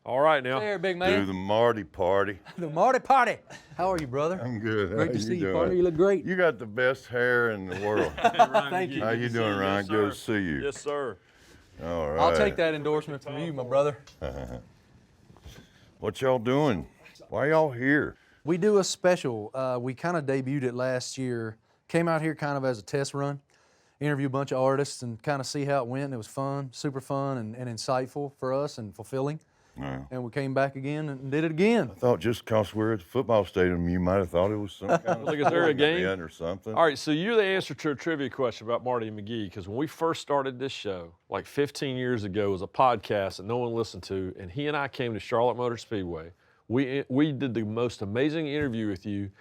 All right now. There, big Do man. the Marty party. The Marty party. How are you, brother? I'm good. Great How to see you, doing? partner. You look great. You got the best hair in the world. Thank you. How you doing, Ryan? Yes, Good to sir. see you. Yes, sir. All right. I'll take that endorsement from you, my brother. What y'all doing? Why y'all here? We do a special. We kind of debuted it last year. Came out here kind of as a test run. Interview a bunch of artists and kind of see how it went. And it was fun, super fun and insightful for us and fulfilling. Yeah. And we came back again and did it again. I thought just because we're at the football stadium, you might have thought it was some kind of Like, is there a sporting game? event or something. All right, so you're the answer to a trivia question about Marty McGee, because when we first started this show, like 15 years ago, it was a podcast that no one listened to, and he and I came to Charlotte Motor Speedway. We did the most amazing interview with you,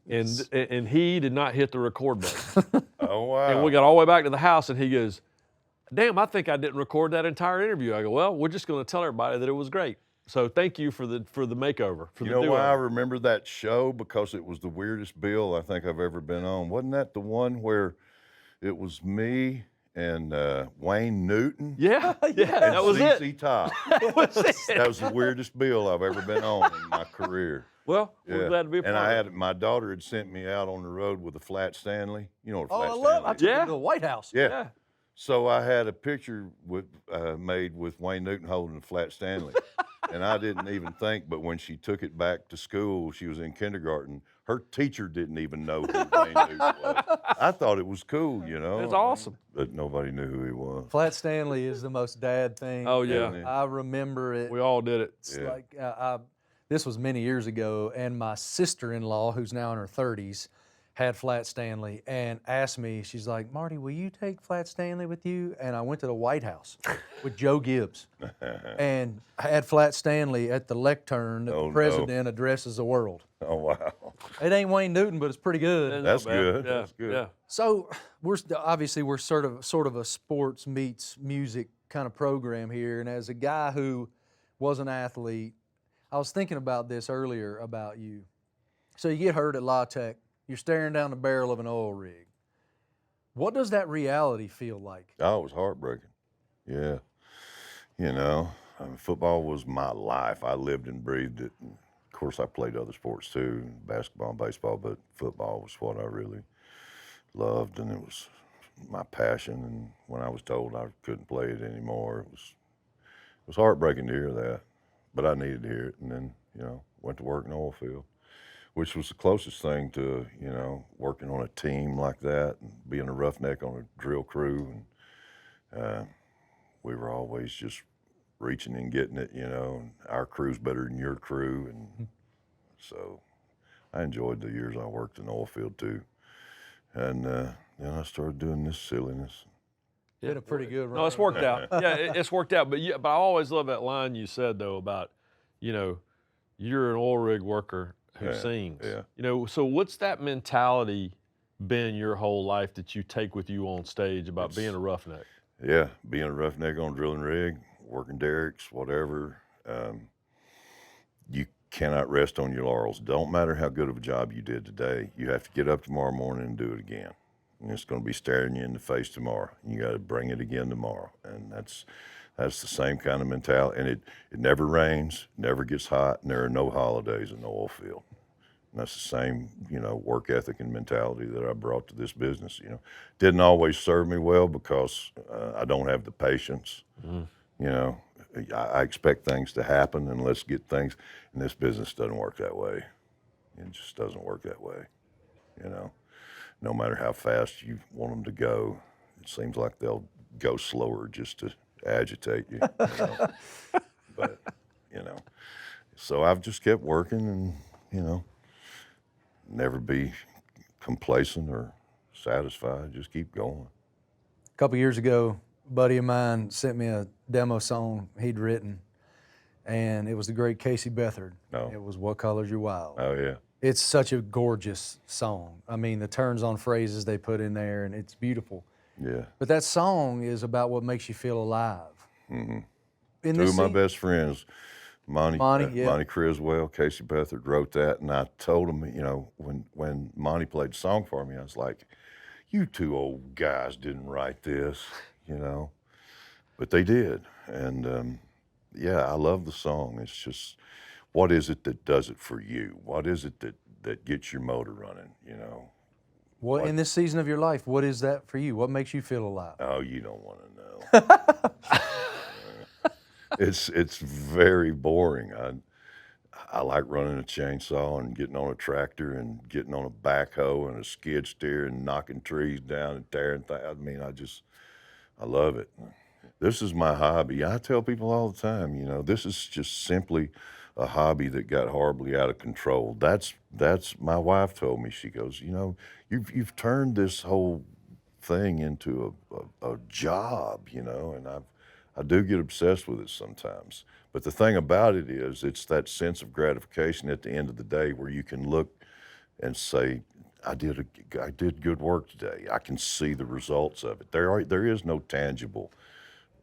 and he did not hit the record button. Oh, wow. And we got all the way back to the house, and he goes, damn, I think I didn't record that entire interview. I go, well, we're just going to tell everybody that it was great. So thank you for the makeover. For You the know why I do-over. remember that show? Because it was the weirdest bill I think I've ever been on. Wasn't that the one where it was me and Wayne Newton? Yeah, And that was it. ZZ Top. That was it. That was the weirdest bill I've ever been on in my career. Well, we're glad to be a part And of it. my daughter had sent me out on the road with a flat Stanley. You know what a Oh, flat I Stanley love. I is? took Yeah. you to the White House. Yeah. Yeah. So I had a picture made with Wayne Newton holding a flat Stanley. And I didn't even think, but when she took it back to school, she was in kindergarten, her teacher didn't even know who Wayne Newton was. I thought it was cool, you know. That's awesome. But nobody knew who he was. Flat Stanley is the most dad thing. Oh, yeah. Yeah. I remember it. We all did it. It's Yeah. like this was many years ago, and my sister-in-law, who's now in her 30s, had Flat Stanley and asked me. She's like, "Marty, will you take Flat Stanley with you?" And I went to the White House with Joe Gibbs, and I had Flat Stanley at the lectern that Oh, the no. president addresses the world. Oh, wow. It ain't Wayne Newton, but it's pretty good. That's Not bad. good. Yeah, That's good. Yeah. So we're sort of a sports meets music kind of program here. And as a guy who was an athlete, I was thinking about this earlier about you. So you get hurt at La Tech, you're staring down the barrel of an oil rig. What does that reality feel like? Oh, it was heartbreaking. Yeah. You know, I mean, football was my life. I lived and breathed it. And of course, I played other sports too, basketball and baseball, but football was what I really loved, and it was my passion. And when I was told I couldn't play it anymore, it was heartbreaking to hear that. But I needed to hear it, and then, you know, went to work in the oil field, which was the closest thing to, you know, working on a team like that and being a roughneck on a drill crew. And we were always just reaching and getting it, you know, and our crew's better than your crew. And so I enjoyed the years I worked in the oil field too. And then I started doing this silliness. Been a pretty good run. No, it's worked out. Yeah, it's worked out. But I always love that line you said though about, you know, you're an oil rig worker who sings. Yeah. You know, so what's that mentality been your whole life that you take with you on stage about being a roughneck? Yeah, being a roughneck on a drilling rig, working derricks, whatever. You cannot rest on your laurels. Don't matter how good of a job you did today. You have to get up tomorrow morning and do it again. And it's going to be staring you in the face tomorrow. You got to bring it again tomorrow. And that's the same kind of mentality. And it never rains, never gets hot, and there are no holidays in the oil field. And that's the same, you know, work ethic and mentality that I brought to this business. You know, didn't always serve me well because I don't have the patience. You know, I expect things to happen and let's get things. And this business doesn't work that way. It just doesn't work that way. You know, no matter how fast you want them to go, it seems like they'll go slower just to agitate you. You know? But, you know, so I've just kept working and, you know, never be complacent or satisfied, just keep going. A couple years ago, a buddy of mine sent me a demo song he'd written, and it was the great Casey Beathard. Oh. It was What Colors Your Wild. Oh, yeah. It's such a gorgeous song. I mean, the turns on phrases they put in there, and it's beautiful. Yeah. But that song is about what makes you feel alive. Mm-hmm. In Two this of my scene- best friends, Monty Criswell, Casey Beathard wrote that, and I told him, you know, when Monty played the song for me, I was like, you two old guys didn't write this, you know, but they did, and yeah, I love the song. It's just, what is it that does it for you? What is it that gets your motor running, you know? What What- in this season of your life, what is that for you? What makes you feel alive? Oh, you don't want to know. It's very boring. I like running a chainsaw and getting on a tractor and getting on a backhoe and a skid steer and knocking trees down and tearing things. I mean, I love it. This is my hobby. I tell people all the time, you know, this is just simply a hobby that got horribly out of control. That's my wife told me. She goes, you know, you've turned this whole thing into a job, you know, and I do get obsessed with it sometimes. But the thing about it is, it's that sense of gratification at the end of the day where you can look and say, I did good work today. I can see the results of it. There is no tangible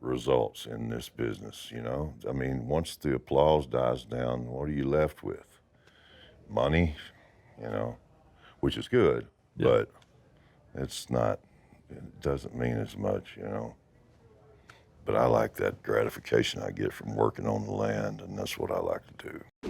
results in this business, you know. I mean, once the applause dies down, what are you left with? Money, you know, which is good, Yeah. but it's not. It doesn't mean as much, you know. But I like that gratification I get from working on the land, and that's what I like to do.